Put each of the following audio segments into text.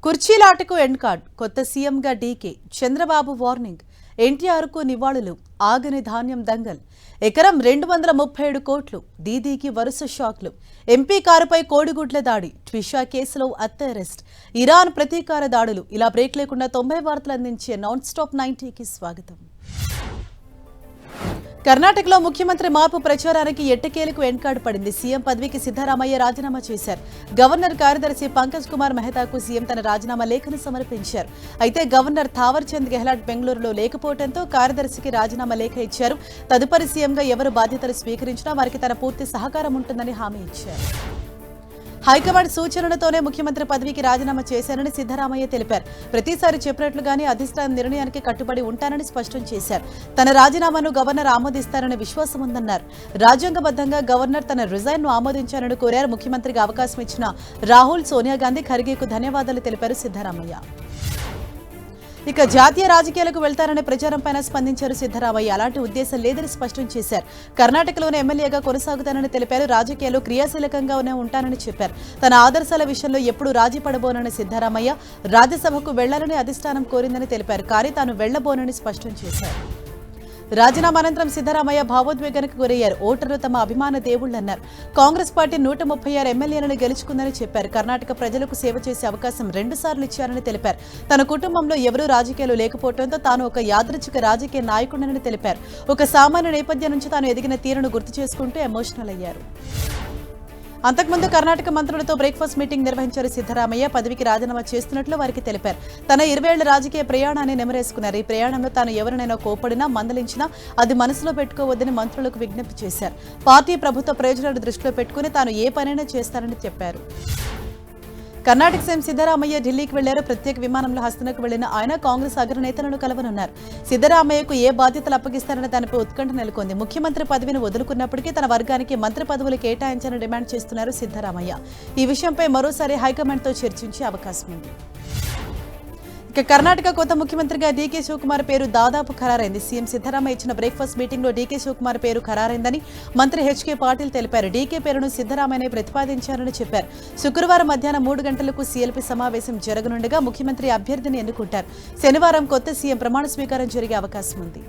కుర్చీలాటకు end card కొత్త సీఎంగా DK Chandrababu warning ఎన్టీఆర్కు నివాళులు ఆగని ధాన్యం దంగల్ ఎకరం 237 కోట్లు దీదీకి వరుస షాక్లు ఎంపీ కారుపై కోడిగుడ్ల దాడి ట్విషా కేసులో అత్త అరెస్ట్ ఇరాన్ ప్రతీకార దాడులు ఇలా బ్రేక్ లేకుండా 90 వార్తలు అందించే నాన్ స్టాప్ 90కి స్వాగతం. కర్ణాటకలో ముఖ్యమంత్రి మార్పు ప్రచారానికి ఎట్టకేలకు ఎండ్కార్డు పడింది. సీఎం పదవికి సిద్ధరామయ్య రాజీనామా చేశారు. గవర్నర్ కార్యదర్శి పంకజ్ కుమార్ మెహతాకు సీఎం తన రాజీనామా లేఖను సమర్పించారు. అయితే గవర్నర్ థావర్ చంద్ గెహ్లాట్ బెంగళూరులో లేకపోవడంతో కార్యదర్శికి రాజీనామా లేఖ ఇచ్చారు. తదుపరి సీఎంగా ఎవరు బాధ్యతలు స్వీకరించినా వారికి తన పూర్తి సహకారం ఉంటుందని హామీ ఇచ్చారు. హైకమాండ్ సూచనలతోనే ముఖ్యమంత్రి పదవికి రాజీనామా చేశారని సిద్ధరామయ్య తెలిపారు. ప్రతిసారి చెప్పినట్లుగానే అధిష్టానం నిర్ణయానికి కట్టుబడి ఉంటానని స్పష్టం చేశారు. తన రాజీనామాను గవర్నర్ ఆమోదిస్తారనే విశ్వాసం ఉందన్నారు. రాజ్యాంగబద్ధంగా గవర్నర్ తన రిజైన్ను ఆమోదించాలని కోరారు. ముఖ్యమంత్రిగా అవకాశం ఇచ్చిన రాహుల్, సోనియా గాంధీ, ఖర్గేకు ధన్యవాదాలు తెలిపారు సిద్ధరామయ్య. ఇక జాతీయ రాజకీయాలకు వెళ్తారనే ప్రచారంపై స్పందించారు సిద్ధరామయ్య. అలాంటి ఉద్దేశం లేదని స్పష్టం చేశారు. కర్ణాటకలోనే ఎమ్మెల్యేగా కొనసాగుతానని తెలిపారు. రాజకీయాల్లో క్రియాశీలకంగానే ఉంటానని చెప్పారు. తన ఆదర్శాల విషయంలో ఎప్పుడూ రాజీ పడబోనని సిద్ధరామయ్య రాజ్యసభకు వెళ్లాలని అధిష్టానం కోరిందని తెలిపారు. కానీ తాను వెళ్లబోనని స్పష్టం చేశారు. రాజీనామా అనంతరం సిద్ధరామయ్య భావోద్వేగానికి గురయ్యారు. ఓటర్లు తమ అభిమాన దేవుళ్లన్నారు. కాంగ్రెస్ పార్టీ 136 ఎమ్మెల్యేలను గెలుచుకుందని చెప్పారు. కర్ణాటక ప్రజలకు సేవ చేసే అవకాశం 2 సార్లు ఇచ్చారని తెలిపారు. తన కుటుంబంలో ఎవరూ రాజకీయాలు లేకపోవడంతో తాను ఒక యాదృచ్ఛిక రాజకీయ నాయకుడినని తెలిపారు. ఒక సామాన్య నేపథ్యం నుంచి తాను ఎదిగిన తీరును గుర్తు చేసుకుంటూ ఎమోషనల్ అయ్యారు. అంతకుముందు కర్ణాటక మంత్రులతో బ్రేక్ఫాస్ట్ మీటింగ్ నిర్వహించారు సిద్ధరామయ్య. పదవికి రాజీనామా చేస్తున్నట్లు వారికి తెలిపారు. తన 20 ఏళ్ల రాజకీయ ప్రయాణాన్ని నెమరేసుకున్నారు. ఈ ప్రయాణంలో తాను ఎవరినైనా కోపడినా, మందలించినా అది మనసులో పెట్టుకోవద్దని మంత్రులకు విజ్ఞప్తి చేశారు. పార్టీ ప్రభుత్వ ప్రయోజనాలు దృష్టిలో పెట్టుకుని తాను ఏ పనైనా చేస్తానని చెప్పారు. కర్ణాటక సీఎం సిద్ధరామయ్య ఢిల్లీకి వెళ్లారు. ప్రత్యేక విమానంలో హస్తనకు వెళ్లిన ఆయన కాంగ్రెస్ అగ్రనేతలను కలవనున్నారు. సిద్ధరామయ్యకు ఏ బాధ్యతలు అప్పగిస్తారని దానిపై ఉత్కంఠ నెలకొంది. ముఖ్యమంత్రి పదవిని వదులుకున్నప్పటికీ తన వర్గానికి మంత్రి పదవులు కేటాయించాలని డిమాండ్ చేస్తున్నారు సిద్ధరామయ్య. ఈ విషయంపై మరోసారి హైకమాండ్తో చర్చించే అవకాశం ఉంది. ఇక కర్ణాటక కొత్త ముఖ్యమంత్రిగా డీకే శివకుమార్ పేరు దాదాపు ఖరారైంది. సీఎం సిద్ధరామయ్య ఇచ్చిన బ్రేక్ఫాస్ట్ మీటింగ్ లో డీకే శివకుమార్ పేరు ఖరారైందని మంత్రి హెచ్కే పాటిల్ తెలిపారు. డీకే పేరును సిద్ధరామయ్యనే ప్రతిపాదించారని చెప్పారు. శుక్రవారం మధ్యాహ్నం 3 గంటలకు సీఎల్పీ సమావేశం జరగనుండగా ముఖ్యమంత్రి అభ్యర్థిని ఎన్నుకుంటారు. శనివారం కొత్త సీఎం ప్రమాణ స్వీకారం జరిగే అవకాశం ఉంది.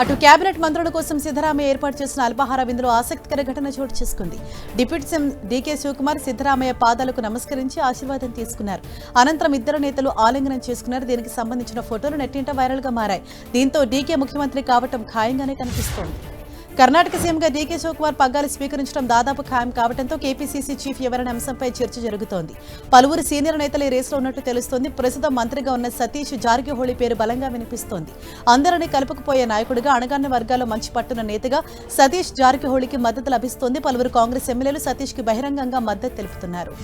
అటు కేబినెట్ మంత్రుల కోసం సిద్ధరామయ్య ఏర్పాటు చేసిన అల్పాహార విందులో ఆసక్తికర ఘటన చోటు చేసుకుంది. Deputy CM DK Shivakumar Siddaramaiah పాదాలకు నమస్కరించి ఆశీర్వాదం తీసుకున్నారు. అనంతరం ఇద్దరు నేతలు ఆలింగనం చేసుకున్నారు. దీనికి సంబంధించిన ఫోటోలు నెట్టింట వైరల్ గా మారాయి. దీంతో డీకే ముఖ్యమంత్రి కావటం ఖాయంగానే కనిపిస్తోంది. కర్ణాటక సీఎంగా డీకే శివకుమార్ పగ్గాలు స్వీకరించడం దాదాపు ఖాయం కావడంతో కేపీసీసీ చీఫ్ ఎవరనే అంశంపై చర్చ జరుగుతోంది. పలువురు సీనియర్ నేతలు ఈ రేసులో ఉన్నట్లు తెలుస్తోంది. ప్రస్తుతం మంత్రిగా ఉన్న సతీష్ జారకిహొళి పేరు బలంగా వినిపిస్తోంది. అందరినీ కలుపుకుపోయే నాయకుడిగా, అణగారిన వర్గాల్లో మంచి పట్టున్న నేతగా సతీష్ జారకిహొళికి మద్దతు లభిస్తోంది. పలువురు కాంగ్రెస్ ఎమ్మెల్యేలు సతీష్ కి బహిరంగంగా మద్దతు తెలుపుతున్నారు.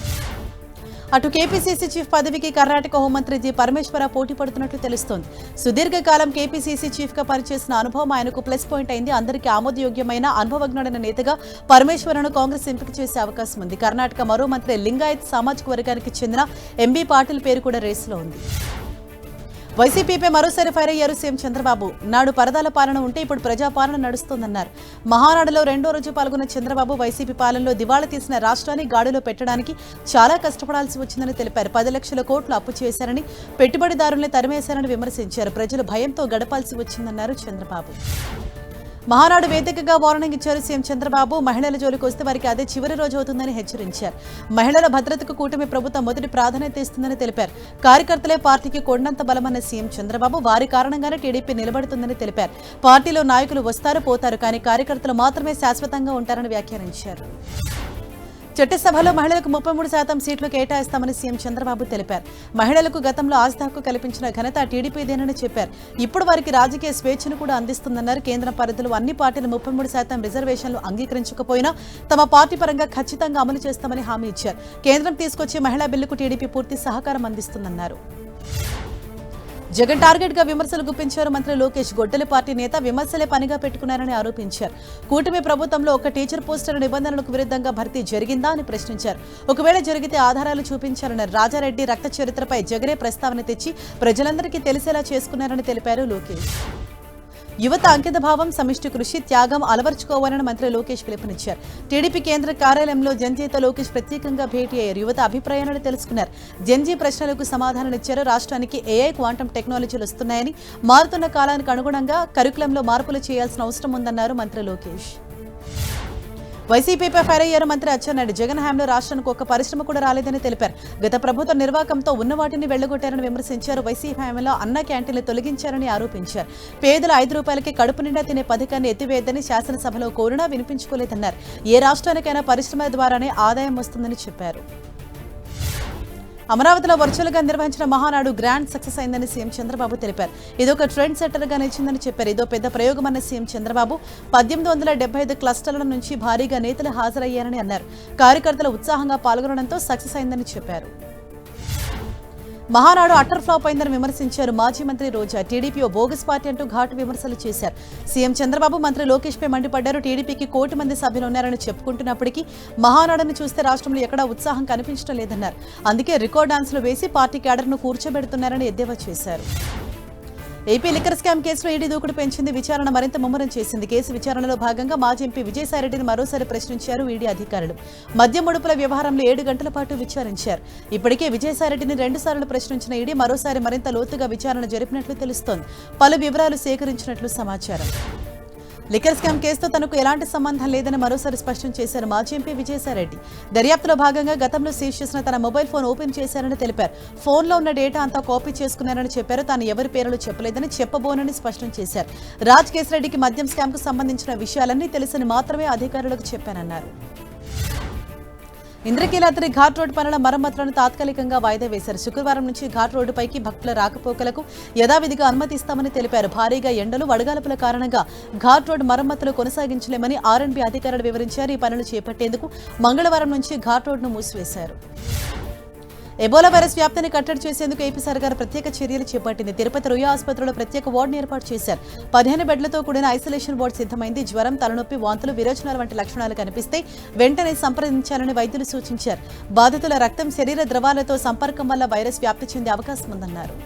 అటు కేపీసీసీ చీఫ్ పదవికి కర్ణాటక హోంమంత్రి జి పరమేశ్వర పోటీ పడుతున్నట్లు తెలుస్తోంది. సుదీర్ఘకాలం కేపీసీసీ చీఫ్ గా పనిచేసిన అనుభవం ఆయనకు ప్లస్ పాయింట్ అయింది. అందరికీ ఆమోదయోగ్యమైన, అనుభవజ్ఞుడైన నేతగా పరమేశ్వరను కాంగ్రెస్ ఎంపిక చేసే అవకాశం ఉంది. కర్ణాటక మరో మంత్రి లింగాయత్ సామాజిక వర్గానికి చెందిన ఎంబీ పాటిల్ పేరు కూడా రేసులో ఉంది. వైసీపీపై మరోసారి ఫైర్ అయ్యారు సీఎం చంద్రబాబు. నాడు పరదాల పాలన ఉంటే ఇప్పుడు ప్రజాపాలన నడుస్తోందన్నారు. మహానాడులో 2వ రోజు పాల్గొన్న చంద్రబాబు వైసీపీ పాలనలో దివాళా తీసిన రాష్ట్రాన్ని గాడిలో పెట్టడానికి చాలా కష్టపడాల్సి వచ్చిందని తెలిపారు. 10 లక్షల కోట్లు అప్పు చేశారని, పెట్టుబడిదారుల్ని తరిమేశారని విమర్శించారు. ప్రజలు భయంతో గడపాల్సి వచ్చిందన్నారు చంద్రబాబు. మహానాడు వేదికగా వార్నింగ్ ఇచ్చారు సీఎం చంద్రబాబు. మహిళల జోలికి వస్తే వారికి అదే చివరి రోజు అవుతుందని హెచ్చరించారు. మహిళల భద్రతకు కూటమి ప్రభుత్వం మొదటి ప్రాధాన్యత ఇస్తుందని తెలిపారు. కార్యకర్తలే పార్టీకి కొండంత బలమన్న సీఎం చంద్రబాబు వారి కారణంగానే టీడీపీ నిలబడుతుందని తెలిపారు. పార్టీలో నాయకులు వస్తారు, పోతారు, కానీ కార్యకర్తలు మాత్రమే శాశ్వతంగా ఉంటారని వ్యాఖ్యానించారు. చట్టసభలో మహిళలకు 33% సీట్లు కేటాయిస్తామని సీఎం చంద్రబాబు తెలిపారు. మహిళలకు గతంలో ఆస్తి హక్కు కల్పించిన ఘనత టీడీపీదేనని చెప్పారు. ఇప్పుడు వారికి రాజకీయ స్వేచ్ఛను కూడా అందిస్తుందన్నారు. కేంద్ర పరిధిలో అన్ని పార్టీలు 33% రిజర్వేషన్లు అంగీకరించకపోయినా తమ పార్టీ పరంగా ఖచ్చితంగా అమలు చేస్తామని హామీ ఇచ్చారు. కేంద్రం తీసుకొచ్చే మహిళా బిల్లుకు టీడీపీ పూర్తి సహకారం అందిస్తుందన్నారు. జగన్ టార్గెట్ గా విమర్శలు గుప్పించారు మంత్రి లోకేష్. గొడ్డలి పార్టీ నేత విమర్శలే పనిగా పెట్టుకున్నారని ఆరోపించారు. కూటమి ప్రభుత్వంలో ఒక టీచర్ పోస్టుల నిబంధనలకు విరుద్ధంగా భర్తీ జరిగిందా అని ప్రశ్నించారు. ఒకవేళ జరిగితే ఆధారాలు చూపించారన్నారు. రాజారెడ్డి రక్త చరిత్రపై జగనే ప్రస్తావన తెచ్చి ప్రజలందరికీ తెలిసేలా చేసుకున్నారని తెలిపారు లోకేష్. యువత అంకిత భావం, సమిష్టి కృషి, త్యాగం అలవర్చుకోవాలని మంత్రి లోకేష్ పిలుపునిచ్చారు. టీడీపీ కేంద్ర కార్యాలయంలో జంజీతో లోకేష్ ప్రత్యేకంగా భేటీ అయ్యారు. యువత అభిప్రాయాలను తెలుసుకున్నారు. జంజీ ప్రశ్నలకు సమాధానాలిచ్చారు. రాష్ట్రానికి ఏఐ, క్వాంటం టెక్నాలజీలు వస్తున్నాయని, మారుతున్న కాలానికి అనుగుణంగా కరికులంలో మార్పులు చేయాల్సిన అవసరం ఉందన్నారు మంత్రి లోకేష్. వైసీపీపై ఫైర్ అయ్యారు మంత్రి అచ్చెన్నాయుడు. జగన్ హయాంలో రాష్ట్రానికి ఒక్క పరిశ్రమ కూడా రాలేదని తెలిపారు. గత ప్రభుత్వ నిర్వాకంతో ఉన్న వాటిని వెళ్లగొట్టారని విమర్శించారు. వైసీపీ హయాంలో అన్న క్యాంటీన్లు తొలగించారని ఆరోపించారు. పేదల 5 రూపాయలకి కడుపు నిండా తినే పథకాన్ని ఎత్తివేయద్దని శాసనసభలో కోరినా వినిపించుకోలేదన్నారు. ఏ రాష్ట్రానికైనా పరిశ్రమల ద్వారానే ఆదాయం వస్తుందని చెప్పారు. అమరావతిలో వర్చువల్గా నిర్వహించిన మహానాడు గ్రాండ్ సక్సెస్ అయిందని సీఎం చంద్రబాబు తెలిపారు. ఇదొక ట్రెండ్ సెట్టర్గా నిలిచిందని చెప్పారు. ఇదో పెద్ద ప్రయోగమన్న సీఎం చంద్రబాబు 1875 క్లస్టర్ల నుంచి భారీగా నేతలు హాజరయ్యారని అన్నారు. కార్యకర్తలు ఉత్సాహంగా పాల్గొనడంతో సక్సెస్ అయిందని చెప్పారు. మహానాడు అట్టర్ ఫ్లాప్ అయిందని విమర్శించారు మాజీ మంత్రి రోజా. టీడీపీ ఓ బోగస్ పార్టీ అంటూ ఘాటు విమర్శలు చేశారు. సీఎం చంద్రబాబు మంత్రి లోకేష్ పై మండిపడ్డారు. టీడీపీకి 1 కోటి మంది సభ్యులు ఉన్నారని చెప్పుకుంటున్నప్పటికీ మహానాడును చూస్తే రాష్ట్రంలో ఎక్కడా ఉత్సాహం కనిపించడం లేదన్నారు. అందుకే రికార్డ్ డాన్సులు వేసి పార్టీ క్యాడర్ను కూర్చోబెడుతున్నారని ఎద్దేవా చేశారు. ఏపీ లిక్కర్ స్కామ్ కేసులో ఈడీ దూకుడు పెంచింది. విచారణ మరింత ముమ్మరం చేసింది. కేసు విచారణలో భాగంగా మాజీ ఎంపీ విజయసాయిరెడ్డిని మరోసారి ప్రశ్నించారు ఈడీ అధికారులు. మద్యం ముడుపుల వ్యవహారంలో 7 గంటల పాటు విచారించారు. ఇప్పటికే విజయసాయిరెడ్డిని 2 సార్లు ప్రశ్నించిన ఈడీ మరోసారి మరింత లోతుగా విచారణ జరిపినట్లు తెలుస్తోంది. పలు వివరాలు సేకరించినట్లు సమాచారం. లిక్కర్ స్కామ్ కేసుతో తనకు ఎలాంటి సంబంధం లేదని మరోసారి స్పష్టం చేశారు మాజీ ఎంపీ విజయసాయిరెడ్డి. దర్యాప్తులో భాగంగా గతంలో సీజ్ చేసిన తన మొబైల్ ఫోన్ ఓపెన్ చేశారని తెలిపారు. ఫోన్లో ఉన్న డేటా అంతా కాపీ చేసుకున్నారని చెప్పారు. తాను ఎవరి పేర్లు చెప్పలేదని, చెప్పబోనని స్పష్టం చేశారు. రాజ్ కేశరెడ్డికి మద్యం స్కామ్కు సంబంధించిన విషయాలన్నీ తెలుసని మాత్రమే అధికారులకు చెప్పానన్నారు. ఇంద్రకీలాద్రి ఘాట్ రోడ్డు పనుల మరమ్మతులను తాత్కాలికంగా వాయిదా వేశారు. శుక్రవారం నుంచి ఘాట్ రోడ్డుపైకి భక్తుల రాకపోకలకు యథావిధిగా అనుమతిస్తామని తెలిపారు. భారీగా ఎండలు, వడగాల్పుల కారణంగా ఘాట్ రోడ్డు మరమ్మతులు కొనసాగించలేమని ఆర్ఎండ్బీ అధికారులు వివరించారు. ఈ పనులు చేపట్టేందుకు మంగళవారం నుంచి ఘాట్ రోడ్డును మూసివేశారు. ఎబోలా వైరస్ వ్యాప్తిని కట్టడి చేసేందుకు ఏపీ సర్కార్ ప్రత్యేక చర్యలు చేపట్టింది. తిరుపతి రుయా ఆసుపత్రిలో ప్రత్యేక వార్డును ఏర్పాటు చేశారు. 15 బెడ్లతో కూడిన ఐసోలేషన్ వార్డు సిద్ధమైంది. జ్వరం, తలనొప్పి, వాంతులు, విరోచనాలు వంటి లక్షణాలు కనిపిస్తే వెంటనే సంప్రదించాలని వైద్యులు సూచించారు. బాధితుల రక్తం, శరీర ద్రవాలతో సంపర్కం వల్ల వైరస్ వ్యాప్తి చెందే అవకాశం ఉందన్నారు.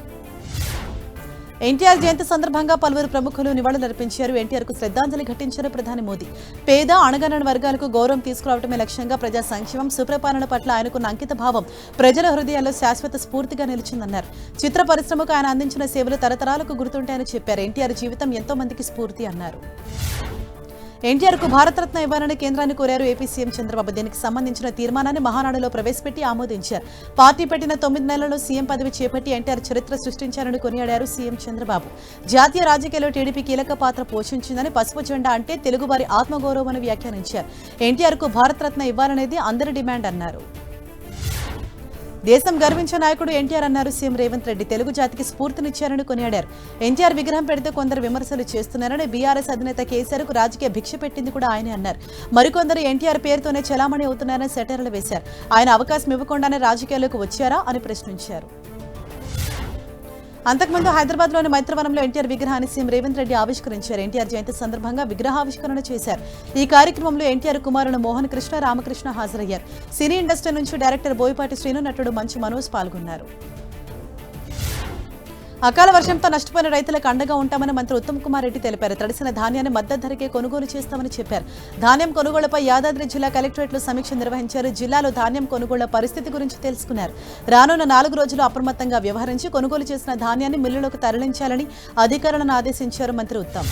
ఎన్టీఆర్ జయంతి సందర్భంగా పలువురు ప్రముఖులు నివాళులర్పించారు. ఎన్టీఆర్కు శ్రద్ధాంజలి ఘటించారు ప్రధాని మోదీ. పేద, అణగారిన వర్గాలకు గౌరవం తీసుకురావడమే లక్ష్యంగా ప్రజా సంక్షేమం, సుప్రపాలన పట్ల ఆయనకున్న అంకిత భావం ప్రజల హృదయాల్లో శాశ్వత స్ఫూర్తిగా నిలిచిందన్నారు. చిత్ర పరిశ్రమకు ఆయన అందించిన సేవలు తరతరాలకు గుర్తుంటాయని చెప్పారు. ఎన్టీఆర్ జీవితం ఎంతో మందికి స్ఫూర్తి అన్నారు. ఎన్టీఆర్కు భారతరత్న ఇవ్వాలని కేంద్రాన్ని కోరారు ఏపీ సీఎం చంద్రబాబు. దీనికి సంబంధించిన తీర్మానాన్ని మహానాడులో ప్రవేశపెట్టి ఆమోదించారు. పార్టీ పెట్టిన 9 నెలల్లో సీఎం పదవి చేపట్టి ఎన్టీఆర్ చరిత్ర సృష్టించారని కొనియాడారు సీఎం చంద్రబాబు. జాతీయ రాజకీయాల్లో టీడీపీ కీలక పాత్ర పోషించిందని, పసుపు జెండా అంటే తెలుగువారి ఆత్మగౌరవమని వ్యాఖ్యానించారు. ఎన్టీఆర్కు భారతరత్న ఇవ్వాలనేది అందరి డిమాండ్ అన్నారు. దేశం గర్వించే నాయకుడు ఎన్టీఆర్ అన్నారు సీఎం రేవంత్ రెడ్డి. తెలుగు జాతికి స్ఫూర్తినిచ్చారని కొనియాడారు. ఎన్టీఆర్ విగ్రహం పెడితే కొందరు విమర్శలు చేస్తున్నారని, బీఆర్ఎస్ అధినేత కేసీఆర్కు రాజకీయ భిక్ష పెట్టింది కూడా ఆయనే అన్నారు. మరికొందరు ఎన్టీఆర్ పేరుతోనే చలామణి అవుతున్నారని సెటైర్లు వేశారు. ఆయన అవకాశం ఇవ్వకుండానే రాజకీయాల్లోకి వచ్చారా అని ప్రశ్నించారు. అంతకుముందు హైదరాబాద్లోని మైత్రవనంలో ఎన్టీఆర్ విగ్రహాన్ని సీఎం రేవంత్ రెడ్డి ఆవిష్కరించారు. ఎన్టీఆర్ జయంతి సందర్భంగా విగ్రహావిష్కరణ చేశారు. ఈ కార్యక్రమంలో ఎన్టీఆర్ కుమారుడు మోహన్ కృష్ణ, రామకృష్ణ హాజరయ్యారు. సినీ ఇండస్ట్రీ నుంచి డైరెక్టర్ బోయపాటి శ్రీను, నటుడు మంచు మనోజ్ పాల్గొన్నారు. అకాల వర్షంతో నష్టపోయిన రైతులకు అండగా ఉంటామని మంత్రి ఉత్తమ్ కుమార్ రెడ్డి తెలిపారు. తడిసిన ధాన్యాన్ని మద్దతు ధరకే కొనుగోలు చేస్తామని చెప్పారు. ధాన్యం కొనుగోలుపై యాదాద్రి జిల్లా కలెక్టరేట్లో సమీక్ష నిర్వహించారు. జిల్లాలో ధాన్యం కొనుగోళ్ల పరిస్థితి గురించి తెలుసుకున్నారు. రానున్న 4 రోజులు అప్రమత్తంగా వ్యవహరించి కొనుగోలు చేసిన ధాన్యాన్ని మిల్లులోకి తరలించాలని అధికారులను ఆదేశించారు మంత్రి ఉత్తమ్.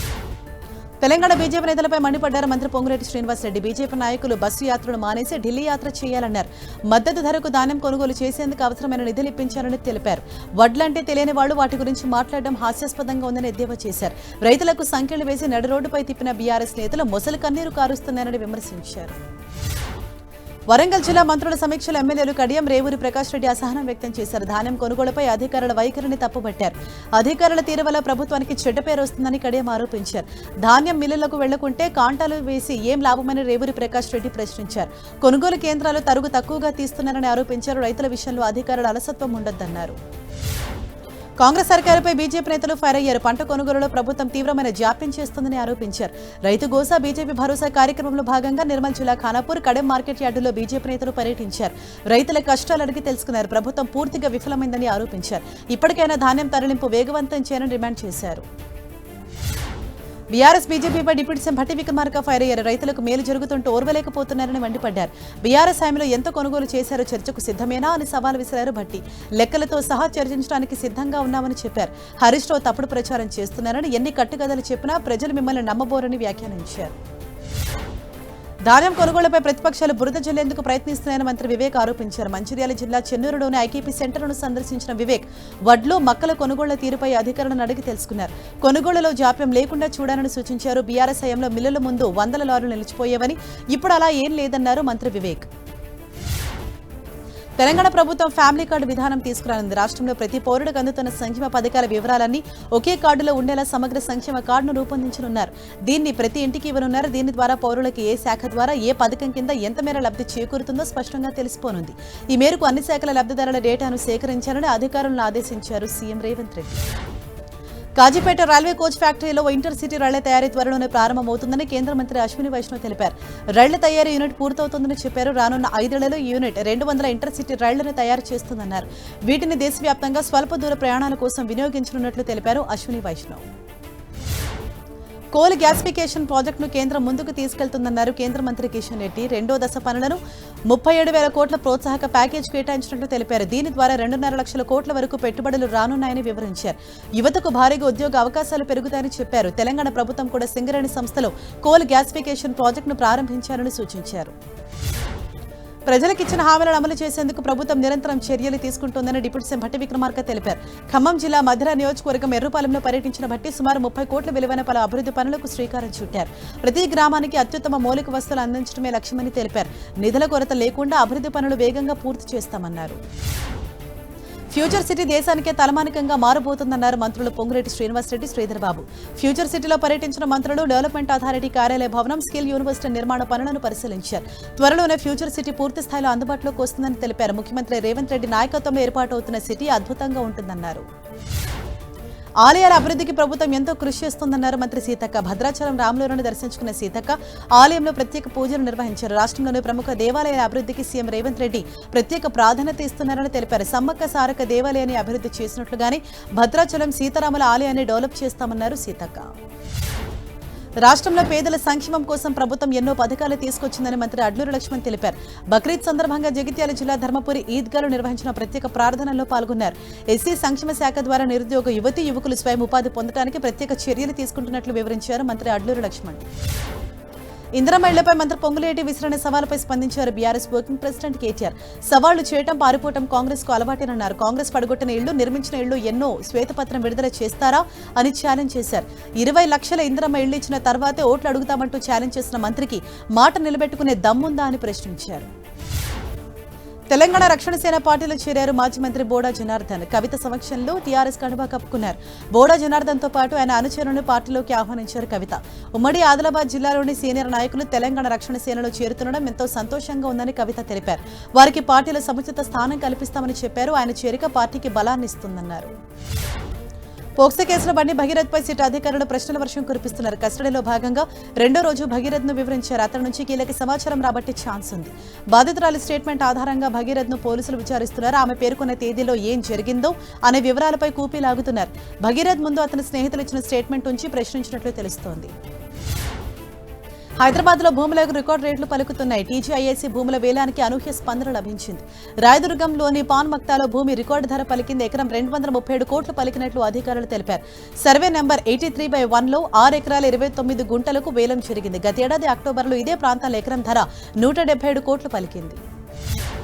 తెలంగాణ బీజేపీ నేతలపై మండిపడ్డారు మంత్రి పొంగులేటి శ్రీనివాసరెడ్డి. బీజేపీ నాయకులు బస్సు యాత్రను మానేసి ఢిల్లీ యాత్ర చేయాలన్నారు. మద్దతు ధరకు ధాన్యం కొనుగోలు చేసేందుకు అవసరమైన నిధులు ఇప్పించాలని తెలిపారు. వడ్లంటే తెలియని వాళ్లు వాటి గురించి మాట్లాడడం హాస్యాస్పదంగా ఉందని ఎద్దేవా చేశారు. రైతులకు సంఖ్యలు వేసి నడి రోడ్డుపై తిప్పిన బీఆర్ఎస్ నేతలు మొసలు కన్నీరు కారుస్తున్నారని విమర్శించారు. వరంగల్ జిల్లా మంత్రుల సమీక్షలో ఎమ్మెల్యేలు కడియం, రేవూరి ప్రకాష్ రెడ్డి అసహనం వ్యక్తం చేశారు. ధాన్యం కొనుగోలుపై అధికారుల వైఖరిని తప్పుపట్టారు. అధికారుల తీరు వల్ల ప్రభుత్వానికి చెడ్డ పేరు వస్తుందని కడియం ఆరోపించారు. ధాన్యం మిల్లులకు వెళ్లకుంటే కాంటాలు వేసి ఏం లాభమని రేవూరి ప్రకాష్ రెడ్డి ప్రశ్నించారు. కొనుగోలు కేంద్రాలు తరుగు తక్కువగా తీస్తున్నారని ఆరోపించారు. రైతుల విషయంలో అధికారుల అలసత్వం ఉండొద్దన్నారు. కాంగ్రెస్ సర్కారుపై బీజేపీ నేతలు ఫైర్ అయ్యారు. పంట కొనుగోలులో ప్రభుత్వం తీవ్రమైన జాప్యం చేస్తుందని ఆరోపించారు. రైతు గోసా బీజేపీ భరోసా కార్యక్రమంలో భాగంగా నిర్మల్ జిల్లా ఖానాపూర్, కడెం మార్కెట్ యార్డులో బీజేపీ నేతలు పర్యటించారు. రైతుల కష్టాలు అడిగి తెలుసుకున్నారు. ప్రభుత్వం పూర్తిగా విఫలమైందని ఆరోపించారు. ఇప్పటికైనా ధాన్యం తరలింపు వేగవంతం చేయాలని డిమాండ్ చేశారు. బీఆర్ఎస్ బీజేపీపై deputy CM Bhatti Vikramarka fire అయ్యారు. రైతులకు మేలు జరుగుతుంటూ ఓర్వలేకపోతున్నారని మండిపడ్డారు. బీఆర్ఎస్ హయాంలో ఎంత కొనుగోలు చేశారో చర్చకు సిద్ధమేనా అని సవాల్ విసిరారు భట్టి. లెక్కలతో సహా చర్చించడానికి సిద్ధంగా ఉన్నామని చెప్పారు. హరీష్ రావు తప్పుడు ప్రచారం చేస్తున్నారని, ఎన్ని కట్టుకథలు చెప్పినా ప్రజలు మిమ్మల్ని నమ్మబోరని వ్యాఖ్యానించారు. ధాన్యం కొనుగోళ్లపై ప్రతిపక్షాలు బురద జల్లేందుకు ప్రయత్నిస్తున్నాయని మంత్రి వివేక్ ఆరోపించారు. మంచిర్యాల జిల్లా చెన్నూరులోని ఐకేపీ సెంటర్ను సందర్శించిన వివేక్ వడ్లు, మక్కల కొనుగోళ్ల తీరుపై అధికారులను అడిగి తెలుసుకున్నారు. కొనుగోళ్లలో జాప్యం లేకుండా చూడాలని సూచించారు. బీఆర్ఎస్ హయాంలో మిల్లుల ముందు వందల లారీలు నిలిచిపోయేవని, ఇప్పుడు అలా ఏం లేదన్నారు మంత్రి వివేక్. తెలంగాణ ప్రభుత్వం ఫ్యామిలీ కార్డు విధానం తీసుకురానుంది. రాష్ట్రంలో ప్రతి పౌరుడికి అందుతున్న సంక్షేమ పథకాల వివరాలన్నీ ఒకే కార్డులో ఉండేలా సమగ్ర సంక్షేమ కార్డును రూపొందించనున్నారు. దీన్ని ప్రతి ఇంటికి ఇవ్వనున్నారు. దీని ద్వారా పౌరులకు ఏ శాఖ ద్వారా ఏ పథకం కింద ఎంత మేర లబ్ధి చేకూరుతుందో స్పష్టంగా తెలిసిపోనుంది. ఈ మేరకు అన్ని శాఖల లబ్ధిదారుల డేటాను సేకరించాలని అధికారులను ఆదేశించారు CM Revanth Reddy. Kazipet railway coach ఫ్యాక్టరీలో ఇంటర్సిటీ రైళ్ల తయారీ త్వరలోనే ప్రారంభమవుతుందని కేంద్ర మంత్రి అశ్విని వైష్ణవ్ తెలిపారు. రైళ్ల తయారీ యూనిట్ పూర్తవుతుందని చెప్పారు. రానున్న 5 ఏళ్లలో ఈ యూనిట్ 200 ఇంటర్సిటీ రైళ్లను తయారు చేస్తుందన్నారు. వీటిని దేశవ్యాప్తంగా స్వల్ప దూర ప్రయాణాల కోసం వినియోగించనున్నట్లు తెలిపారు అశ్విని వైష్ణవ్. కోల్ గ్యాసిఫికేషన్ ప్రాజెక్టును కేంద్రం ముందుకు తీసుకెళ్తుందన్నారు కేంద్ర మంత్రి కిషన్ రెడ్డి. 2వ దశ పనులను 37,000 కోట్ల ప్రోత్సాహక ప్యాకేజ్ కేటాయించినట్లు తెలిపారు. దీని ద్వారా 2.5 లక్షల కోట్ల వరకు పెట్టుబడులు రానున్నాయని వివరించారు. యువతకు భారీగా ఉద్యోగ అవకాశాలు పెరుగుతాయని చెప్పారు. తెలంగాణ ప్రభుత్వం కూడా సింగరేణి సంస్థలో కోల్ గ్యాసిఫికేషన్ ప్రాజెక్టును ప్రారంభించాలని సూచించారు. ప్రజలకు ఇచ్చిన హామీలను అమలు చేసేందుకు ప్రభుత్వం నిరంతరం చర్యలు తీసుకుంటోందని డిప్యూటీ సీఎం భట్టి విక్రమార్క తెలిపారు. ఖమ్మం జిల్లా మధిర నియోజకవర్గం ఎర్రుపాలెంలో పర్యటించిన భట్టి సుమారు 30 కోట్ల విలువైన పలు అభివృద్ధి పనులకు శ్రీకారం చుట్టారు. ప్రతి గ్రామానికి అత్యుత్తమ మౌలిక వసతులు అందించడమే లక్ష్యమని తెలిపారు. నిధుల కొరత లేకుండా అభివృద్ధి పనులు వేగంగా పూర్తి చేస్తామన్నారు. ఫ్యూచర్ సిటీ దేశానికే తలమానికంగా మారబోతుందన్నారు మంత్రులు పొంగులేటి శ్రీనివాసరెడ్డి, శ్రీధర్ బాబు. ఫ్యూచర్ సిటీలో పర్యటించిన మంత్రులు డెవలప్మెంట్ అథారిటీ కార్యాలయ భవనం, స్కిల్ యూనివర్సిటీ నిర్మాణ పనులను పరిశీలించారు. త్వరలోనే ఫ్యూచర్ సిటీ పూర్తి స్థాయిలో అందుబాటులోకి వస్తుందని తెలిపారు. ముఖ్యమంత్రి రేవంత్ రెడ్డి నాయకత్వంలో ఏర్పాటవుతున్న సిటీ అద్భుతంగా ఉంటుందన్నారు. ఆలయాల అభివృద్ధికి ప్రభుత్వం ఎంతో కృషి చేస్తుందన్నారు మంత్రి సీతక్క. భద్రాచలం రాములవారిని దర్శించుకున్న సీతక్క ఆలయంలో ప్రత్యేక పూజలు నిర్వహించారు. రాష్ట్రంలోని ప్రముఖ దేవాలయాల అభివృద్ధికి సీఎం రేవంత్ రెడ్డి ప్రత్యేక ప్రాధాన్యత ఇస్తున్నారని తెలిపారు. సమ్మక్క సారక్క దేవాలయాన్ని అభివృద్ధి చేసినట్లుగానే భద్రాచలం సీతారాముల ఆలయాన్ని డెవలప్ చేస్తామన్నారు సీతక్క. రాష్ట్రంలో పేదల సంక్షేమం కోసం ప్రభుత్వం ఎన్నో పథకాలు తీసుకొచ్చిందని మంత్రి అడ్లూరి లక్ష్మణ్ తెలిపారు. బక్రీద్ సందర్భంగా జగిత్యాల జిల్లా ధర్మపురి ఈద్గాలో నిర్వహించిన ప్రత్యేక ప్రార్థనల్లో పాల్గొన్నారు. ఎస్సీ సంక్షేమ శాఖ ద్వారా నిరుద్యోగ యువతీ యువకులు స్వయం ఉపాధి పొందడానికి ప్రత్యేక చర్యలు తీసుకుంటున్నట్లు వివరించారు మంత్రి అడ్లూరి లక్ష్మణ్. ఇందిరమ్మ ఇళ్లపై మంత్రి పొంగులేటి విసిరిన సవాలుపై స్పందించారు బీఆర్ఎస్ వర్కింగ్ ప్రెసిడెంట్ కేటీఆర్. సవాళ్లు చేయడం, పారిపోవడం కాంగ్రెస్ కు అలవాటేనన్నారు. కాంగ్రెస్ పడగొట్టిన ఇళ్లు, నిర్మించిన ఇళ్లు ఎన్నో శ్వేతపత్రం విడుదల చేస్తారా అని ఛాలెంజ్ చేశారు. 20 లక్షల ఇందిరమ్మ ఇళ్లు ఇచ్చిన తర్వాతే ఓట్లు అడుగుతామంటూ ఛాలెంజ్ చేసిన మంత్రికి మాట నిలబెట్టుకునే దమ్ముందా అని ప్రశ్నించారు. తెలంగాణ రక్షణ సేన పార్టీలో చేరారు మాజీ మంత్రి బోడా జనార్దన్. కవిత సమక్షంలో టీఆర్ఎస్ కండువా కప్పుకున్నారు. బోడా జనార్దన్ తో పాటు ఆయన అనుచరులను పార్టీలోకి ఆహ్వానించారు కవిత. ఉమ్మడి ఆదిలాబాద్ జిల్లాలోని సీనియర్ నాయకులు తెలంగాణ రక్షణ సేనలో చేరుతుండడం ఎంతో సంతోషంగా ఉందని కవిత తెలిపారు. వారికి పార్టీలో సముచిత స్థానం కల్పిస్తామని చెప్పారు. ఆయన చేరిక పార్టీకి బలాన్ని ఇస్తుందన్నారు. పోక్సో కేసులో బండి భగీరథ్పై సిట్ అధికారులు ప్రశ్నల వర్షం కురిపిస్తున్నారు. కస్టడీలో భాగంగా 2వ రోజు భగీరథ్ను వివరించారు. అతని నుంచి కీలక సమాచారం రాబట్టే ఛాన్స్ ఉంది. బాధితురాలి స్టేట్మెంట్ ఆధారంగా భగీరథ్ను పోలీసులు విచారిస్తున్నారు. ఆమె పేర్కొన్న తేదీలో ఏం జరిగిందో అనే వివరాలపై కూపీలాగుతున్నారు. భగీరథ్ ముందు అతని స్నేహితులు ఇచ్చిన స్టేట్మెంట్ ఉంచి ప్రశ్నించినట్లు తెలుస్తోంది. హైదరాబాద్ లో భూములకు రికార్డు రేట్లు పలుకుతున్నాయి. టీజీఐఏసీ భూముల వేలానికి అనూహ్య స్పందన లభించింది. రాయదుర్గంలోని పాన్ మక్తాలో భూమి రికార్డు ధర పలికింది. ఎకరం 237 కోట్లు పలికినట్లు అధికారులు తెలిపారు. సర్వే నెంబర్ 83/1లో 6 ఎకరాల 29 గుంటలకు వేలం జరిగింది. గతేడాది అక్టోబర్లో ఇదే ప్రాంతాల ఎకరం ధర 177 కోట్లు పలికింది.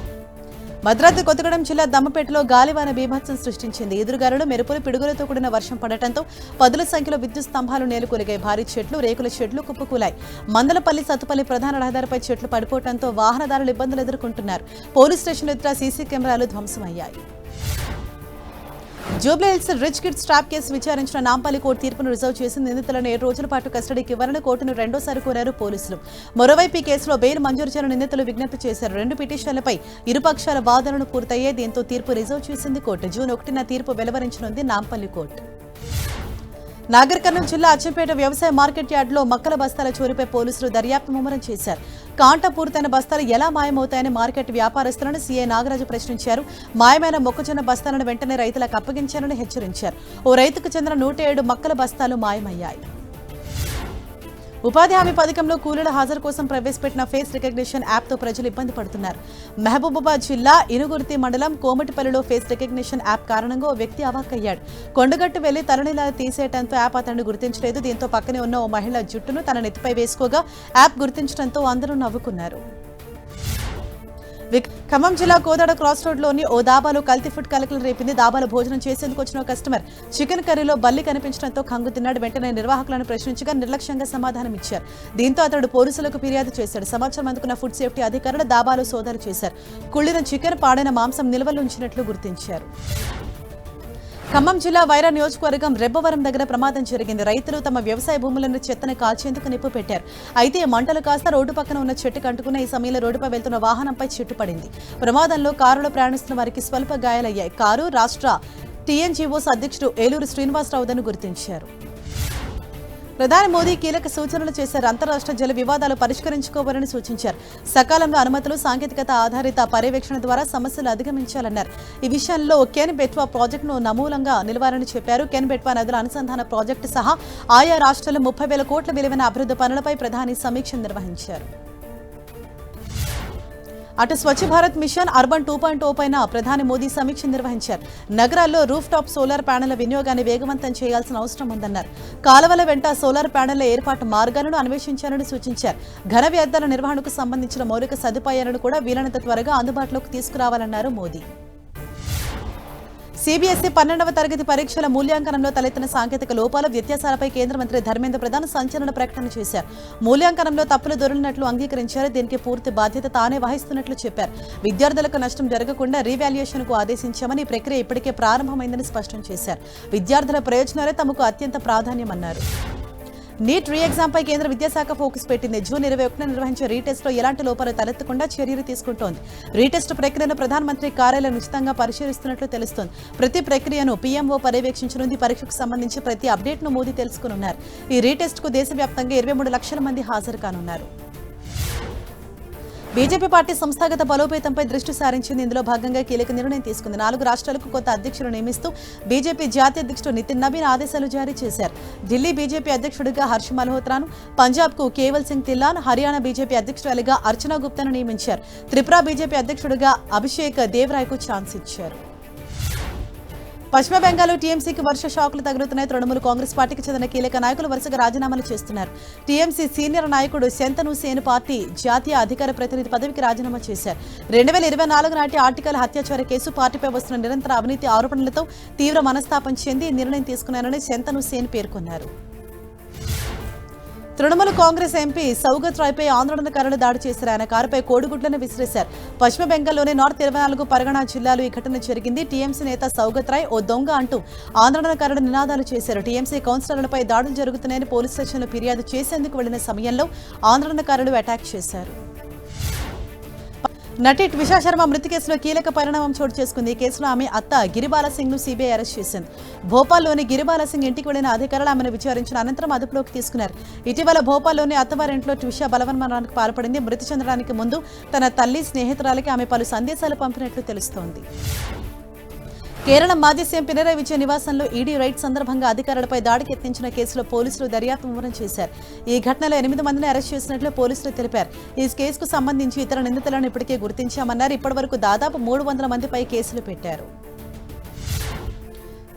భద్రాద్రి కొత్తగూడెం జిల్లా దమ్మపేటలో గాలివాన బీభత్సం సృష్టించింది. ఎదురుగాలులు, మెరుపులు, పిడుగులతో కూడిన వర్షం పడటంతో పదుల సంఖ్యలో విద్యుత్ స్తంభాలు నేలకొలిగాయి. భారీ చెట్లు, రేకుల షెడ్లు కుప్పకూలాయి. మందలపల్లి సత్తుపల్లి ప్రధాన రహదారిపై చెట్లు పడిపోవడంతో వాహనదారులు ఇబ్బందులు ఎదుర్కొంటున్నారు. పోలీస్ స్టేషన్ ఎదుట సీసీ కెమెరాలు ధ్వంసమయ్యాయి. Jubilee Hills rich kids trap case విచారించిన నాంపల్లి కోర్టు తీర్పును రిజర్వ్ చేసి నిందితులను 7 రోజుల పాటు కస్టడీకి ఇవ్వాలని కోర్టును రెండోసారి కోరారు పోలీసులు. మరోవైపు ఈ కేసులో బెయిల్ మంజూరు చేయాలని నిందితులు విజ్ఞప్తి చేశారు. 2 పిటిషన్లపై ఇరుపక్షాల వాదనలు పూర్తయ్యాయి. దీంతో తీర్పు రిజర్వ్ చేసింది కోర్టు. జూన్ 1న తీర్పు వెలువరించనుంది నాంపల్లి కోర్టు. నాగర్ కర్నూలు జిల్లా అచ్చంపేట వ్యవసాయ మార్కెట్ యార్డులో మక్కల బస్తాల చోరీపై పోలీసులు దర్యాప్తు ముమ్మరం చేశారు. కాంటా పూర్తయిన బస్తాలు ఎలా మాయమవుతాయని మార్కెట్ వ్యాపారస్తులను సీఐ నాగరాజు ప్రశ్నించారు. మాయమైన మొక్కజొన్న బస్తాలను వెంటనే రైతులకు అప్పగించాలని హెచ్చరించారు. ఓ రైతుకు చెందిన 107 మక్కల బస్తాలు మాయమయ్యాయి. ఉపాధి హామీ పథకంలో కూలీల హాజరు కోసం ప్రవేశపెట్టిన ఫేస్ రికగ్నిషన్ యాప్తో ప్రజలు ఇబ్బంది పడుతున్నారు. మహబూబాబాద్ జిల్లా ఇనుగుర్తి మండలం కోమటిపల్లిలో ఫేస్ రికగ్నిషన్ యాప్ కారణంగా ఓ వ్యక్తి అవాక్కయ్యాడు. కొండగట్టు వెళ్లి తలనిలా తీసేయడంతో యాప్ అతన్ని గుర్తించలేదు. దీంతో పక్కనే ఉన్న ఓ మహిళ జుట్టును తన నెత్తిపై వేసుకోగా యాప్ గుర్తించడంతో అందరూ నవ్వుకున్నారు. ఖమ్మం జిల్లా కోదాడ క్రాస్ రోడ్లోని ఓ దాబాలో కల్తీ ఫుడ్ కలకలం రేపింది. దాబాలో భోజనం చేసేందుకు వచ్చిన ఓ కస్టమర్ చికెన్ కర్రీలో బల్లి కనిపించడంతో కంగు తిన్నాడు. వెంటనే నిర్వాహకులను ప్రశ్నించగా నిర్లక్ష్యంగా సమాధానం ఇచ్చారు. దీంతో అతడు పోలీసులకు ఫిర్యాదు చేశాడు. సమాచారం అందుకున్న ఫుడ్ సేఫ్టీ అధికారులు దాబాలో సోదాలు చేశారు. కుళ్లిన చికెన్, పాడైన మాంసం నిల్వలు ఉంచినట్లు గుర్తించారు. ఖమ్మం జిల్లా వైరా నియోజకవర్గం రెబ్బవరం దగ్గర ప్రమాదం జరిగింది. రైతులు తమ వ్యవసాయ భూములను చెత్తను కాల్చేందుకు నిప్పు పెట్టారు. అయితే మంటలు కాస్త రోడ్డు పక్కన ఉన్న చెట్టుకు అంటుకున్న ఈ సమయంలో రోడ్డుపై వెళ్తున్న వాహనంపై చెట్టు పడింది. ప్రమాదంలో కారులో ప్రయాణిస్తున్న వారికి స్వల్ప గాయాలయ్యాయి. కారు రాష్ట్ర టీఎన్జీఓస్ అధ్యక్షుడు ఏలూరు శ్రీనివాసరావుదని గుర్తించారు. ప్రధాని మోదీ కీలక సూచనలు చేశారు. అంతరాష్ట్ర జల వివాదాలు పరిష్కరించుకోవాలని సూచించారు. సకాలంలో అనుమతులు, సాంకేతికత ఆధారిత పర్యవేక్షణ ద్వారా సమస్యలు అధిగమించాలన్నారు. ఈ విషయంలో కెన్ బెట్వా ప్రాజెక్టును నమూలంగా నిలవాలని చెప్పారు. కెన్ బెట్వా నదుల అనుసంధాన ప్రాజెక్టు సహా ఆయా రాష్ట్రాల్లో 30,000 కోట్ల విలువైన అభివృద్ధి పనులపై ప్రధాని సమీక్ష నిర్వహించారు. అటు స్వచ్ఛ భారత్ మిషన్ అర్బన్ 2.0 పైన ప్రధాని మోదీ సమీక్ష నిర్వహించారు. నగరాల్లో రూఫ్ టాప్ సోలార్ ప్యానెళ్ల వినియోగాన్ని వేగవంతం చేయాల్సిన అవసరం ఉందన్నారు. కాలువల వెంట సోలార్ ప్యానెళ్ల ఏర్పాటు మార్గాలను అన్వేషించాలని సూచించారు. ఘన వ్యర్థాల నిర్వహణకు సంబంధించిన మౌలిక సదుపాయాలను కూడా వీలైనంత త్వరగా అందుబాటులోకి తీసుకురావాలన్నారు మోదీ. సిబిఎస్ఈ 12వ తరగతి పరీక్షల మూల్యాంకనంలో తలెత్తిన సాంకేతిక లోపాల, వ్యత్యాసాలపై కేంద్ర మంత్రి ధర్మేంద్ర ప్రధాన్ సంచలన ప్రకటన చేశారు. మూల్యాంకనంలో తప్పులు దొరికినట్లు అంగీకరించారు. దీనికి పూర్తి బాధ్యత తానే వహిస్తున్నట్లు చెప్పారు. విద్యార్థులకు నష్టం జరగకుండా రీవాల్యుయేషన్కు ఆదేశించామని, ఈ ప్రక్రియ ఇప్పటికే ప్రారంభమైందని స్పష్టం చేశారు. విద్యార్థుల ప్రయోజనాలే తమకు అత్యంత ప్రాధాన్యమన్నారు. నీట్ రీ ఎగ్జామ్పై కేంద్ర విద్యాశాఖ ఫోకస్ పెట్టింది. జూన్ 21న నిర్వహించే రీటెస్ట్లో ఎలాంటి లోపాలు తలెత్తకుండా చర్యలు తీసుకుంటోంది. రీటెస్ట్ ప్రక్రియను ప్రధానమంత్రి కార్యాలయం ఉచితంగా పరిశీలిస్తున్నట్లు తెలుస్తోంది. ప్రతి ప్రక్రియను పీఎంఓ పర్యవేక్షించనుంది. పరీక్షకు సంబంధించి ప్రతి అప్డేట్ను మోదీ తెలుసుకున్నారు. ఈ రీటెస్ట్కు దేశవ్యాప్తంగా 23 లక్షల మంది హాజరు కానున్నారు. బీజేపీ పార్టీ సంస్థాగత బలోపేతంపై దృష్టి సారించింది. ఇందులో భాగంగా కీలక నిర్ణయం తీసుకుంది. 4 రాష్ట్రాలకు కొత్త అధ్యక్షులు నియమిస్తూ బీజేపీ జాతీయ అధ్యక్షుడు నితిన్ నవీన్ ఆదేశాలు జారీ చేశారు. ఢిల్లీ బీజేపీ అధ్యక్షుడిగా హర్ష్ మల్హోత్రాను, పంజాబ్కు కేవల్ సింగ్ థిల్లాన్, హర్యానా బీజేపీ అధ్యక్షురాలిగా అర్చనా గుప్తాను నియమించారు. త్రిపుర బీజేపీ అధ్యక్షుడిగా అభిషేక్ దేవ్రాయ్కు ఛాన్స్ ఇచ్చారు. పశ్చిమ బెంగాల్లో టీఎంసీకి వర్ష షాకులు తగులుతున్నాయి. తృణమూల్ కాంగ్రెస్ పార్టీకి చెందిన కీలక నాయకులు వరుసగా రాజీనామాలు చేస్తున్నారు. టీఎంసీ సీనియర్ నాయకుడు శంతను సేన్ పార్టీ జాతీయ అధికార ప్రతినిధి పదవికి రాజీనామా చేశారు. 2024 నాటి ఆర్టికల్ హత్యాచార కేసు, పార్టీపై వస్తున్న నిరంతర అవినీతి ఆరోపణలతో తీవ్ర మనస్తాపం చెంది నిర్ణయం తీసుకున్నారని శంతను సేన్ పేర్కొన్నారు. తృణమూల్ కాంగ్రెస్ ఎంపీ సౌగత్ రాయ్పై ఆందోళనకారులు దాడి చేశారు. ఆయన కారుపై కోడిగుడ్లను విసిరేశారు. పశ్చిమ బెంగాల్లోని నార్త్ 24 పరగణ జిల్లాలో ఈ ఘటన జరిగింది. టీఎంసీ నేత సౌగత్ రాయ్ ఓ దొంగ అంటూ ఆందోళనకారులు నినాదాలు చేశారు. టీఎంసీ కౌన్సిలర్లపై దాడులు జరుగుతున్నాయని పోలీస్ స్టేషన్లో ఫిర్యాదు చేసేందుకు వెళ్లిన సమయంలో ఆందోళనకారులు అటాక్ చేశారు. నటి ట్విషా శర్మ మృతి కేసులో కీలక పరిణామం చోటు చేసుకుంది. ఈ కేసులో ఆమె అత్త గిరిబాలా సింగ్ ను సీబీఐ అరెస్ట్ చేసింది. భోపాల్లోని గిరిబాలా సింగ్ ఇంటికి వెళ్లిన అధికారులు ఆమెను విచారించిన అనంతరం అదుపులోకి తీసుకున్నారు. ఇటీవల భోపాల్లోని అత్తవారింట్లో ట్విషా బలవన్మరణానికి పాల్పడింది. మృతి చెందడానికి ముందు తన తల్లి, స్నేహితురాలకి ఆమె పలు సందేశాలు పంపినట్లు తెలుస్తోంది. కేరళ మాజీ సీఎం పినరయ్ విజయన్ నివాసంలో ఈడీ రైడ్ సందర్భంగా అధికారులపై దాడికి యత్నించిన కేసులో పోలీసులు దర్యాప్తు ముమ్మరం చేశారు. ఈ ఘటనలో 8 మందిని అరెస్ట్ చేసినట్లు పోలీసులు తెలిపారు. ఈ కేసుకు సంబంధించి ఇతర నిందితులను ఇప్పటికే గుర్తించామన్నారు. ఇప్పటివరకు దాదాపు 300 మందిపై కేసులు పెట్టారు.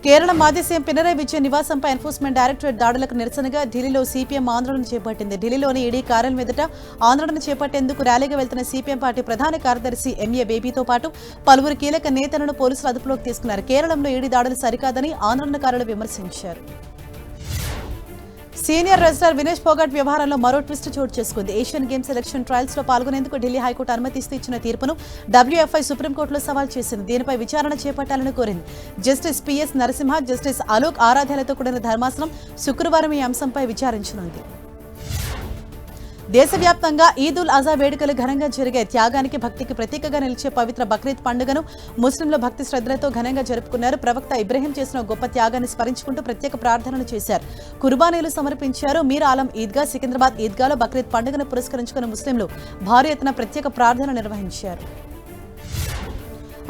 కేరళ మాజీ సీఎం పినరయ్ విజయన్ నివాసంపై ఎన్ఫోర్స్మెంట్ డైరెక్టరేట్ దాడులకు నిరసనగా ఢిల్లీలో సిపిఎం ఆందోళన చేపట్టింది. ఢిల్లీలోని ఈడీ కార్యాలయం ఎదుట ఆందోళన చేపట్టేందుకు ర్యాలీగా వెళ్తున్న సిపిఎం పార్టీ ప్రధాన కార్యదర్శి ఎంఏ బేబీతో పాటు పలువురు కీలక నేతలను పోలీసులు అదుపులోకి తీసుకున్నారు. కేరళంలో ఈడీ దాడులు సరికాదని ఆందోళనకారులు విమర్శించారు. సీనియర్ రెజ్లర్ వినేష్ ఫోగాట్ వ్యవహారంలో మరో ట్విస్ట్ చోటు చేసుకుంది. ఏషియన్ గేమ్స్ సెలక్షన్ ట్రయల్స్ లో పాల్గొనేందుకు ఢిల్లీ హైకోర్టు అనుమతిస్తూ ఇచ్చిన తీర్పును డబ్ల్యూఎఫ్ఐ సుప్రీంకోర్టులో సవాల్ చేసింది. దీనిపై విచారణ చేపట్టాలని కోరింది. Justice PS Narasimha, justice Alok ఆరాధ్యాలతో కూడిన ధర్మాసనం శుక్రవారం ఈ అంశంపై విచారించనుంది. దేశవ్యాప్తంగా ఈద్ ఉల్ అజా వేడుకలు ఘనంగా జరిగాయి. త్యాగానికి, భక్తికి ప్రతీకగా నిలిచే పవిత్ర బక్రీద్ పండుగను ముస్లింలు భక్తి శ్రద్ధలతో ఘనంగా జరుపుకున్నారు. ప్రవక్త ఇబ్రహీం చేసిన గొప్ప త్యాగాన్ని స్మరించుకుంటూ ప్రత్యేక ప్రార్థనలు చేశారు. కుర్బానీలు సమర్పించారు. మీర్ ఆలం ఈద్గా, సికింద్రాబాద్ ఈద్గాలో బక్రీద్ పండుగను పురస్కరించుకున్న ముస్లింలు భారీ ఎత్తున ప్రత్యేక ప్రార్థనలు నిర్వహించారు.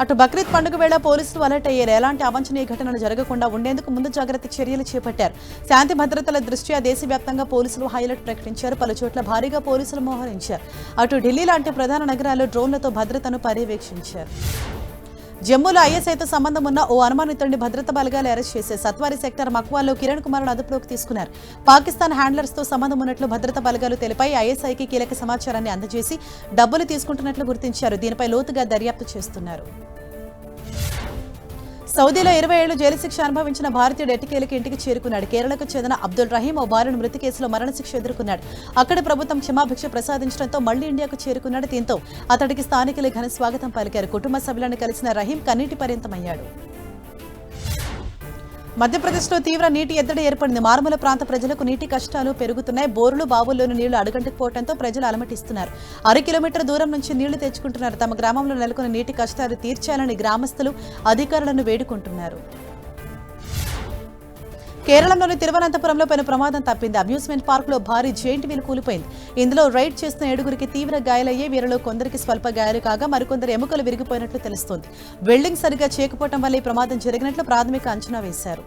అటు బక్రీద్ పండుగ వేళ పోలీసులు అలర్ట్ అయ్యారు. ఎలాంటి అవాంఛనీయ ఘటనలు జరగకుండా ఉండేందుకు ముందు జాగ్రత్త చర్యలు చేపట్టారు. శాంతి భద్రతల దృష్ట్యా దేశవ్యాప్తంగా పోలీసులు హైలైట్ ప్రకటించారు. పలు చోట్ల భారీగా పోలీసులు మోహరించారు. అటు ఢిల్లీ లాంటి ప్రధాన నగరాల్లో డ్రోన్లతో భద్రతను పర్యవేక్షించారు. జమ్మూలో ఐఎస్ఐతో సంబంధం ఉన్న ఓ అనుమానితుడిని భద్రతా బలగాలు అరెస్ట్ చేశారు. సత్వారి సెక్టర్ మక్వాల్లో కిరణ్ కుమార్ను అదుపులోకి తీసుకున్నారు. పాకిస్తాన్ హ్యాండ్లర్స్తో సంబంధం ఉన్నట్లు భద్రతా బలగాలు తెలిపాయి. ఐఎస్ఐకి కీలక సమాచారాన్ని అందజేసి డబ్బులు తీసుకుంటున్నట్లు గుర్తించారు. దీనిపై లోతుగా దర్యాప్తు చేస్తున్నారు. సౌదీలో 20 ఏళ్లు జైలు శిక్ష అనుభవించిన భారతీయుడు ఎట్టకేలకు ఇంటికి చేరుకున్నాడు. కేరళకు చెందిన అబ్దుల్ రహీం ఓ భార్యను మృతి కేసులో మరణశిక్ష ఎదుర్కొన్నాడు. అక్కడి ప్రభుత్వం క్షమాభిక్ష ప్రసాదించడంతో మళ్లీ ఇండియాకు చేరుకున్నాడు. దీంతో అతడికి స్థానికులు ఘన స్వాగతం పలికారు. కుటుంబ సభ్యులను కలిసిన రహీం కన్నీటి పర్యంతమయ్యాడు. మధ్యప్రదేశ్లో తీవ్ర నీటి ఎద్దడి ఏర్పడింది. మారుమూల ప్రాంత ప్రజలకు నీటి కష్టాలు పెరుగుతున్నాయి. బోరులు బావుల్లోని నీళ్లు అడుగంటుకుపోవడంతో ప్రజలు అలమటిస్తున్నారు. 1/2 కిలోమీటర్ దూరం నుంచి నీళ్లు తెచ్చుకుంటున్నారు. తమ గ్రామంలో నెలకొన్న నీటి కష్టాలు తీర్చాలని గ్రామస్తులు అధికారులను వేడుకుంటున్నారు. కేరళంలోని తిరువనంతపురంలో పెను ప్రమాదం తప్పింది. అమ్యూజ్మెంట్ పార్క్ లో భారీ జెయింట్ వీల్ కూలిపోయింది. ఇందులో రైడ్ చేస్తున్న 7గురికి తీవ్ర గాయాలయ్యే. వీరిలో కొందరికి స్వల్ప గాయాలు కాగా మరికొందరు ఎముకలు విరిగిపోయినట్లు తెలుస్తోంది. వెల్డింగ్ సరిగా చేయకపోవడం వల్ల ఈ ప్రమాదం జరిగినట్లు ప్రాథమిక అంచనా వేశారు.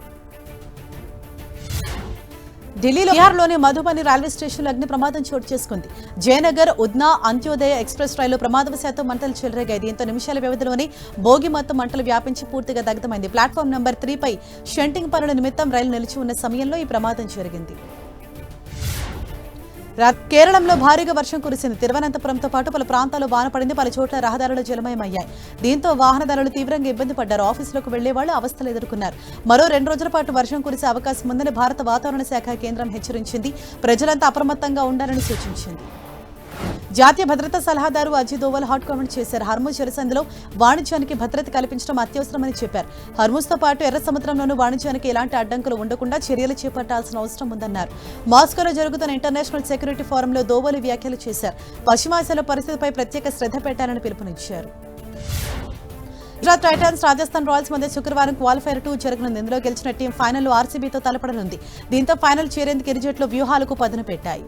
ఢిల్లీలో బీహార్లోని మధుబని రైల్వే స్టేషన్లో అగ్ని ప్రమాదం చోటు చేసుకుంది. జయనగర్ ఉద్నా అంత్యోదయ ఎక్స్ప్రెస్ రైలు ప్రమాదవశాత్తు మంటలు చెలరేగాయి. దీంతో నిమిషాల వ్యవధిలోనే బోగి మొత్తం మంటలు వ్యాపించి పూర్తిగా దగ్ధమైంది. ప్లాట్ఫామ్ నెంబర్ 3పై షంటింగ్ పనుల నిమిత్తం రైలు నిలిచి ఉన్న సమయంలో ఈ ప్రమాదం జరిగింది. కేరళంలో భారీగా వర్షం కురిసింది. తిరువనంతపురంతో పాటు పలు ప్రాంతాల్లో వాన పడింది. పలు చోట్ల రహదారులు జలమయమయ్యాయి. దీంతో వాహనదారులు తీవ్రంగా ఇబ్బంది పడ్డారు. ఆఫీసులకు వెళ్లే వాళ్ళు అవస్థలు ఎదుర్కొన్నారు. మరో 2 రోజుల పాటు వర్షం కురిసే అవకాశం ఉందని భారత వాతావరణ శాఖ కేంద్రం హెచ్చరించింది. ప్రజలంతా అప్రమత్తంగా ఉండాలని సూచించింది. జాతీయ భద్రతా సలహాదారు అజిత్ దోవల్ హాట్ కామెంట్ చేశారు. హర్ముజ్ జలసంధిలో వాణిజ్యానికి భద్రత కల్పించడం అత్యవసరమని చెప్పారు. హర్ముజ్తో పాటు ఎర్ర సముద్రంలోనూ వాణిజ్యానికి ఎలాంటి అడ్డంకులు ఉండకుండా చర్యలు చేపట్టాల్సిన అవసరం ఉందన్నారు. మాస్కోలో జరుగుతున్న ఇంటర్నేషనల్ సెక్యూరిటీ ఫోరంలో దోవల్ వ్యాఖ్యలు చేశారు. పశ్చిమాసియాలో పరిస్థితిపై ప్రత్యేక శ్రద్ధ పెట్టాలని పిలుపునిచ్చారు. గుజరాత్ టైటాన్స్ రాజస్థాన్ రాయల్స్ మధ్య శుక్రవారం క్వాలిఫైర్ 2 జరగనుంది. ఇందులో గెలిచిన టీం ఫైనల్లో ఆర్సీబీతో తలపడనుంది. దీంతో ఫైనల్ చేరేందుకు ఇరు జట్లు వ్యూహాలకు పదును పెట్టాయి.